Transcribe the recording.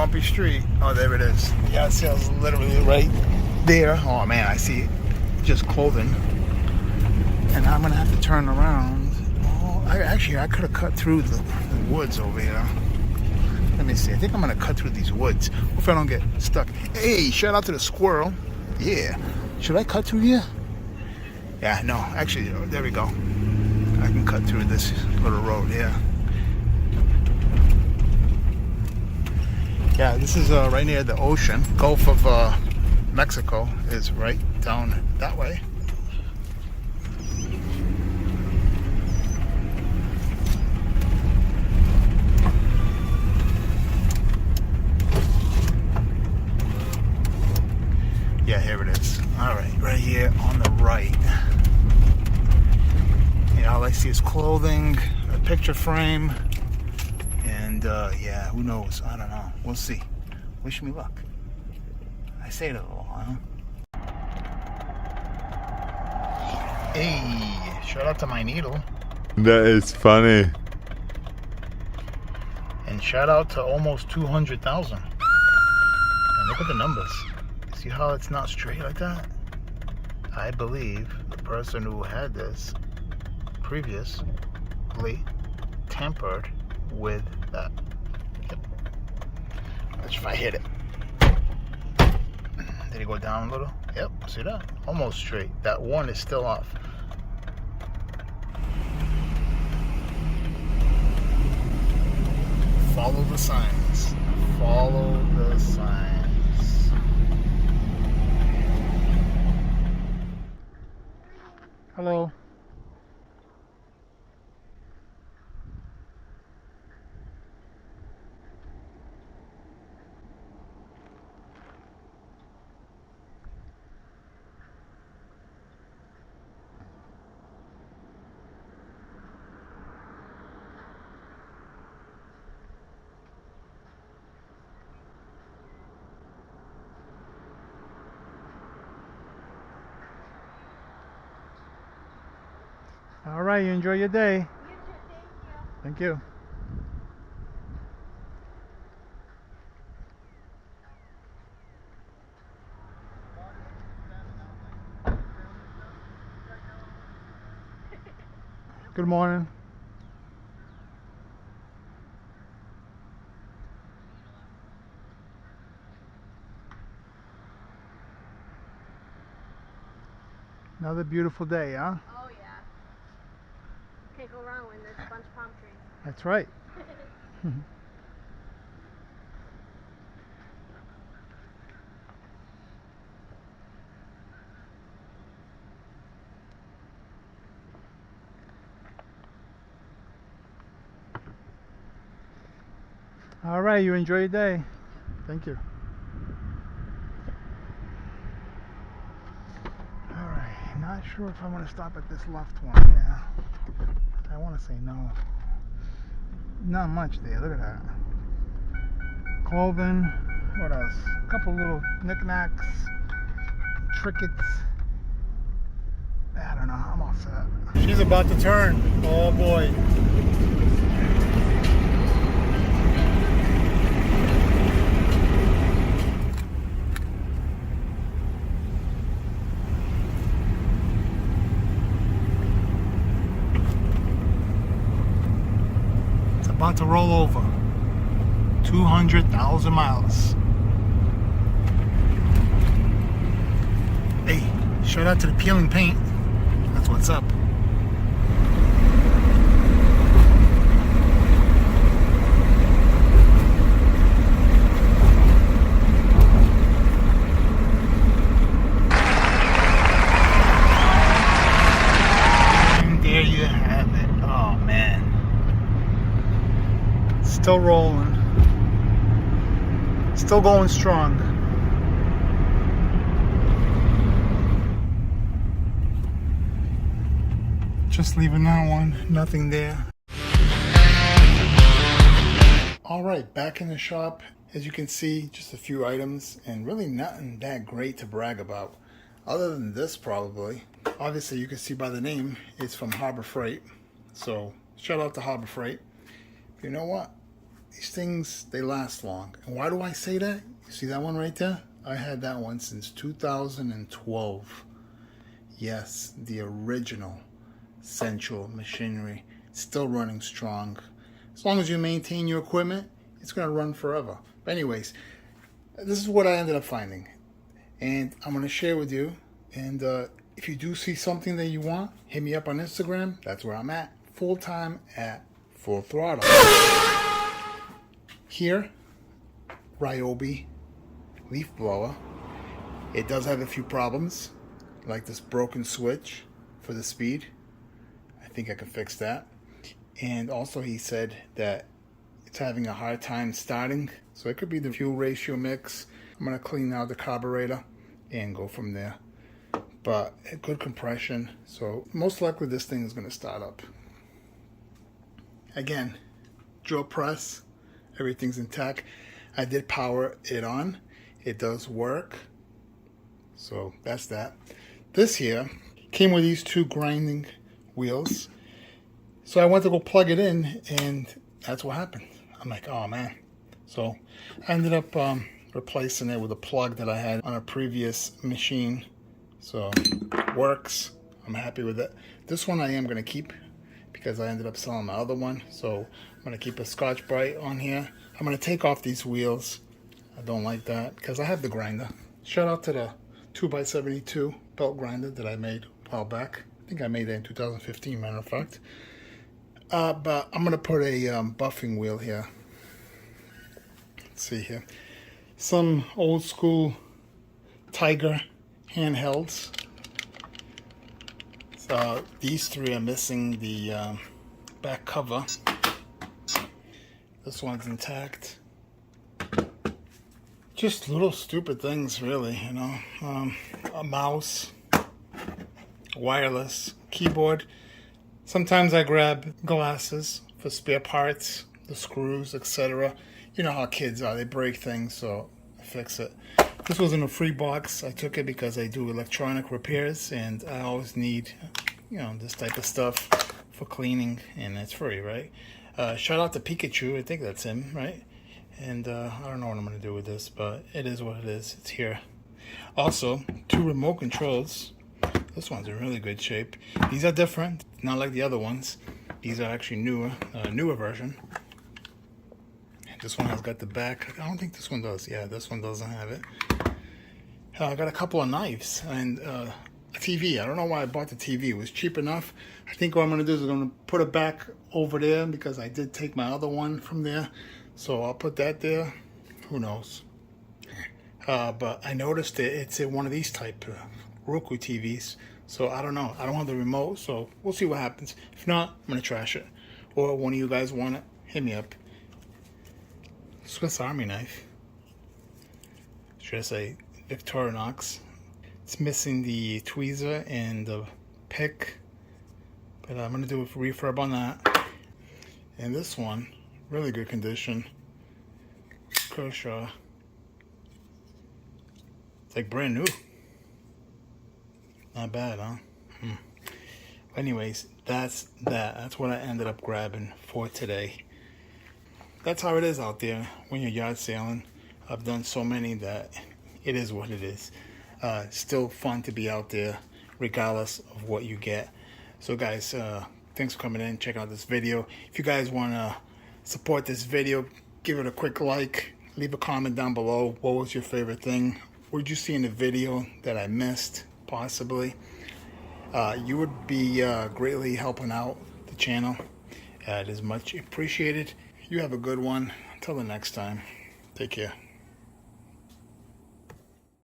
bumpy street. Oh, there it is. The yard sale's literally right there. Oh man, I see it. Just clothing. And I'm gonna have to turn around. Oh, I could have cut through the woods over here. Let me see. I think I'm gonna cut through these woods. Hope I don't get stuck. Hey, shout out to the squirrel. Yeah. Should I cut through here? Yeah, no. Actually, there we go. I can cut through this little road here. Yeah, this is right near the ocean. Gulf of Mexico is right down that way. Yeah, here it is. All right here on the right. Yeah, all I see is clothing, a picture frame, and yeah, who knows? I don't know. We'll see. Wish me luck. I say it a little, huh? Hey, shout out to my needle. That is funny. And shout out to almost 200,000. And look at the numbers. See how it's not straight like that? I believe the person who had this previously tampered with that. Yep. Let's if I hit it. Did it go down a little? Yep, see that? Almost straight. That one is still off. Follow the signs. Follow the signs. Hello. All right, you enjoy your day. You too, thank you. Thank you. Good morning. Another beautiful day, huh? Oh yeah. Can't go wrong when there's a bunch of palm trees. That's right. All right, you enjoy your day. Thank you. All right, not sure if I want to stop at this left one. Yeah, I want to say no. Not much there. Look at that. Clothing. What else? A couple little knickknacks, trinkets. I don't know. I'm all set. She's about to turn. Oh boy. About to roll over 200,000 miles. Hey, shout out to the peeling paint. That's what's up. And there you have it. Oh man. Still rolling. Still going strong. Just leaving that one. Nothing there. Alright, back in the shop. As you can see, just a few items and really nothing that great to brag about. Other than this probably. Obviously you can see by the name, it's from Harbor Freight. So shout out to Harbor Freight. You know what? these things, they last long. And why do I say that? You see that one right there? I had that one since 2012. Yes, the original Central machinery. Still running strong. As long as you maintain your equipment, it's going to run forever. But anyways, this is what I ended up finding. And I'm going to share with you. And if you do see something that you want, hit me up on Instagram. That's where I'm at. Full time at Full Throttle. Here, Ryobi leaf blower. It does have a few problems, like this broken switch for the speed. I think I can fix that. And also he said that it's having a hard time starting, so it could be the fuel ratio mix. I'm going to clean out the carburetor and go from there. But a good compression, so most likely this thing is going to start up. Again, drill press, everything's intact. I did power it on. It does work. So that's that. This here came with these two grinding wheels. So I went to go plug it in, and that's what happened. I'm like, oh man. So I ended up replacing it with a plug that I had on a previous machine. So works. I'm happy with it. This one I am going to keep because I ended up selling my other one. So I'm going to keep a Scotch-Brite on here. I'm going to take off these wheels. I don't like that because I have the grinder. Shout out to the 2x72 belt grinder that I made a while back. I think I made it in 2015, matter of fact. But I'm going to put a buffing wheel here. Let's see here. Some old school Tiger handhelds. So these three are missing the back cover. This one's intact. Just little stupid things, really, you know. A mouse, wireless, keyboard. Sometimes I grab glasses for spare parts, the screws, etc. You know how kids are, they break things, so I fix it. This was in a free box. I took it because I do electronic repairs, and I always need, you know, this type of stuff for cleaning, and it's free, right? Shout out to Pikachu, I think that's him, right? And I don't know what I'm going to do with this, but it is what it is. It's here. Also, two remote controls. This one's in really good shape. These are different, not like the other ones. These are actually newer version. This one has got the back. I don't think this one does. Yeah, this one doesn't have it. I got a couple of knives and a TV. I don't know why I bought the TV. It was cheap enough. I think what I'm going to do is I'm going to put it back over there because I did take my other one from there. So I'll put that there. Who knows? But I noticed it's in one of these type Roku TVs. So I don't know. I don't have the remote, so we'll see what happens. If not, I'm going to trash it. Or one of you guys want it, hit me up. Swiss Army knife. Should I say Victorinox? It's missing the tweezer and the pick. But I'm going to do a refurb on that. And this one, really good condition. Kershaw. It's like brand new. Not bad, huh? Anyways, that's that. That's what I ended up grabbing for today. That's how it is out there when you're yard sailing. I've done so many that it is what it is. Still fun to be out there regardless of what you get. So guys, thanks for coming in, checking out this video. If you guys want to support this video, give it a quick like, leave a comment down below. What was your favorite thing? What did you see in the video that I missed, possibly? You would be greatly helping out the channel. It is much appreciated. You have a good one. Until the next time, take care.